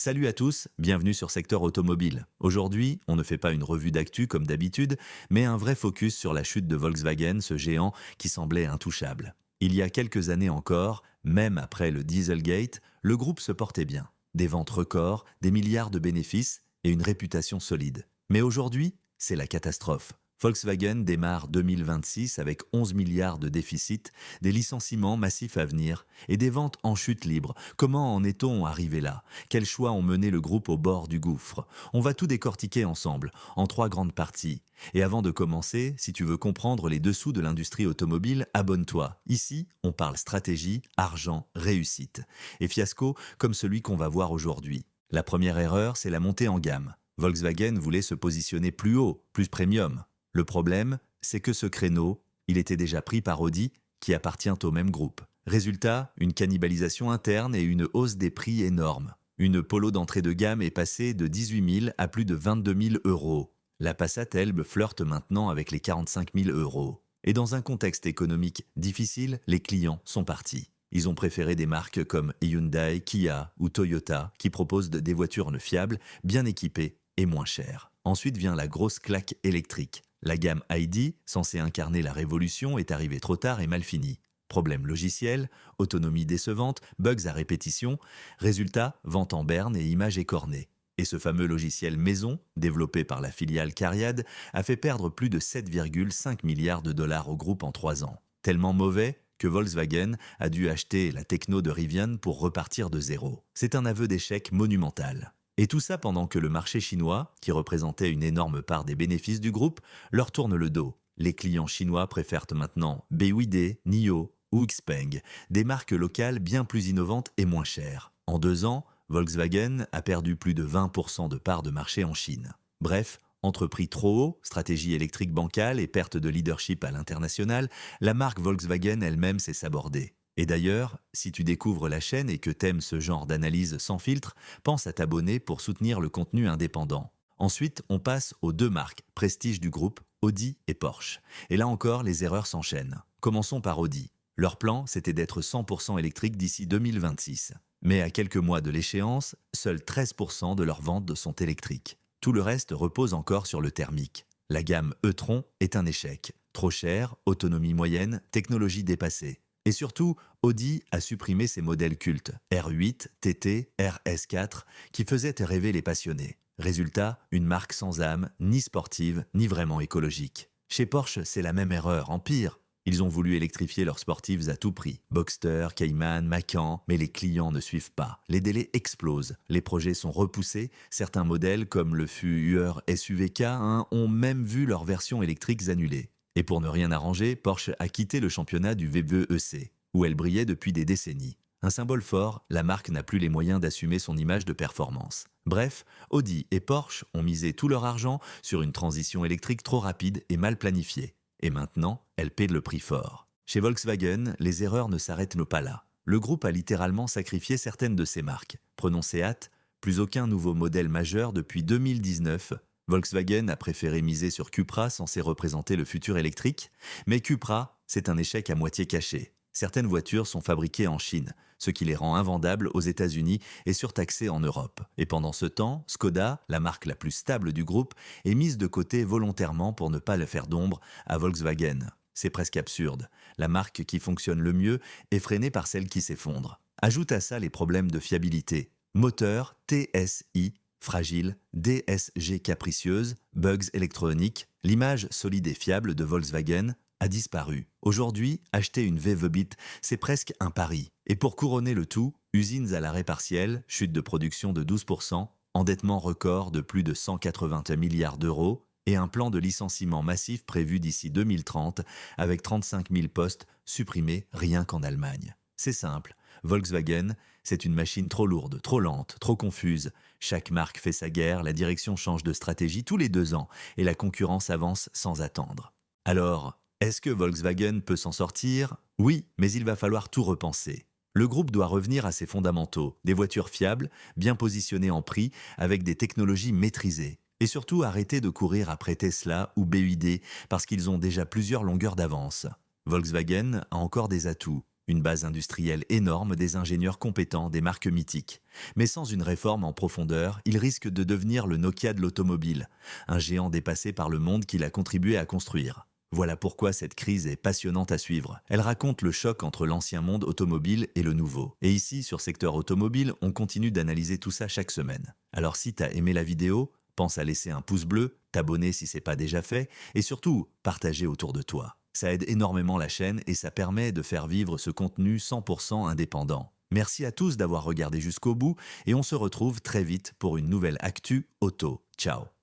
Salut à tous, bienvenue sur Secteur Automobile. Aujourd'hui, on ne fait pas une revue d'actu comme d'habitude, mais un vrai focus sur la chute de Volkswagen, ce géant qui semblait intouchable. Il y a quelques années encore, même après le Dieselgate, le groupe se portait bien. Des ventes records, des milliards de bénéfices et une réputation solide. Mais aujourd'hui, c'est la catastrophe. Volkswagen démarre 2026 avec 11 milliards de déficit, des licenciements massifs à venir et des ventes en chute libre. Comment en est-on arrivé là? Quels choix ont mené le groupe au bord du gouffre? On va tout décortiquer ensemble, en trois grandes parties. Et avant de commencer, si tu veux comprendre les dessous de l'industrie automobile, abonne-toi. Ici, on parle stratégie, argent, réussite. Et fiasco comme celui qu'on va voir aujourd'hui. La première erreur, c'est la montée en gamme. Volkswagen voulait se positionner plus haut, plus premium. Le problème, c'est que ce créneau, il était déjà pris par Audi, qui appartient au même groupe. Résultat, une cannibalisation interne et une hausse des prix énorme. Une Polo d'entrée de gamme est passée de 18 000 à plus de 22 000 euros. La Passat Elbe flirte maintenant avec les 45 000 euros. Et dans un contexte économique difficile, les clients sont partis. Ils ont préféré des marques comme Hyundai, Kia ou Toyota qui proposent des voitures fiables, bien équipées et moins chères. Ensuite vient la grosse claque électrique. La gamme ID, censée incarner la révolution, est arrivée trop tard et mal finie. Problème logiciel, autonomie décevante, bugs à répétition, résultat, vente en berne et image écornée. Et ce fameux logiciel maison, développé par la filiale Cariad, a fait perdre plus de 7,5 milliards de dollars au groupe en 3 ans. Tellement mauvais que Volkswagen a dû acheter la techno de Rivian pour repartir de zéro. C'est un aveu d'échec monumental. Et tout ça pendant que le marché chinois, qui représentait une énorme part des bénéfices du groupe, leur tourne le dos. Les clients chinois préfèrent maintenant BYD, NIO ou Xpeng, des marques locales bien plus innovantes et moins chères. En 2 ans, Volkswagen a perdu plus de 20% de parts de marché en Chine. Bref, entre prix trop haut, stratégie électrique bancale et perte de leadership à l'international, la marque Volkswagen elle-même s'est sabordée. Et d'ailleurs, si tu découvres la chaîne et que t'aimes ce genre d'analyse sans filtre, pense à t'abonner pour soutenir le contenu indépendant. Ensuite, on passe aux 2 marques, prestige du groupe, Audi et Porsche. Et là encore, les erreurs s'enchaînent. Commençons par Audi. Leur plan, c'était d'être 100% électrique d'ici 2026. Mais à quelques mois de l'échéance, seuls 13% de leurs ventes sont électriques. Tout le reste repose encore sur le thermique. La gamme e-tron est un échec. Trop cher, autonomie moyenne, technologie dépassée. Et surtout, Audi a supprimé ses modèles cultes, R8, TT, RS4, qui faisaient rêver les passionnés. Résultat, une marque sans âme, ni sportive, ni vraiment écologique. Chez Porsche, c'est la même erreur, en pire. Ils ont voulu électrifier leurs sportives à tout prix. Boxster, Cayman, Macan, mais les clients ne suivent pas. Les délais explosent. Les projets sont repoussés. Certains modèles, comme le fut Hueur SUV-K1, ont même vu leurs versions électriques annulées. Et pour ne rien arranger, Porsche a quitté le championnat du VVEC, où elle brillait depuis des décennies. Un symbole fort, la marque n'a plus les moyens d'assumer son image de performance. Bref, Audi et Porsche ont misé tout leur argent sur une transition électrique trop rapide et mal planifiée. Et maintenant, elles paient le prix fort. Chez Volkswagen, les erreurs ne s'arrêtent pas là. Le groupe a littéralement sacrifié certaines de ses marques. Prenons Seat, plus aucun nouveau modèle majeur depuis 2019. Volkswagen a préféré miser sur Cupra censé représenter le futur électrique, mais Cupra, c'est un échec à moitié caché. Certaines voitures sont fabriquées en Chine, ce qui les rend invendables aux États-Unis et surtaxées en Europe. Et pendant ce temps, Skoda, la marque la plus stable du groupe, est mise de côté volontairement pour ne pas le faire d'ombre à Volkswagen. C'est presque absurde. La marque qui fonctionne le mieux est freinée par celle qui s'effondre. Ajoute à ça les problèmes de fiabilité. Moteur TSI fragile, DSG capricieuse, bugs électroniques, l'image solide et fiable de Volkswagen a disparu. Aujourd'hui, acheter une VW-Bit, c'est presque un pari. Et pour couronner le tout, usines à l'arrêt partiel, chute de production de 12%, endettement record de plus de 180 milliards d'euros et un plan de licenciement massif prévu d'ici 2030 avec 35 000 postes supprimés rien qu'en Allemagne. C'est simple, Volkswagen, c'est une machine trop lourde, trop lente, trop confuse. Chaque marque fait sa guerre, la direction change de stratégie tous les 2 ans et la concurrence avance sans attendre. Alors, est-ce que Volkswagen peut s'en sortir? Oui, mais il va falloir tout repenser. Le groupe doit revenir à ses fondamentaux, des voitures fiables, bien positionnées en prix, avec des technologies maîtrisées. Et surtout arrêter de courir après Tesla ou BYD parce qu'ils ont déjà plusieurs longueurs d'avance. Volkswagen a encore des atouts. Une base industrielle énorme, des ingénieurs compétents, des marques mythiques. Mais sans une réforme en profondeur, il risque de devenir le Nokia de l'automobile, un géant dépassé par le monde qu'il a contribué à construire. Voilà pourquoi cette crise est passionnante à suivre. Elle raconte le choc entre l'ancien monde automobile et le nouveau. Et ici, sur Secteur Automobile, on continue d'analyser tout ça chaque semaine. Alors si t'as aimé la vidéo, pense à laisser un pouce bleu, t'abonner si c'est pas déjà fait, et surtout, partager autour de toi. Ça aide énormément la chaîne et ça permet de faire vivre ce contenu 100% indépendant. Merci à tous d'avoir regardé jusqu'au bout et on se retrouve très vite pour une nouvelle actu auto. Ciao.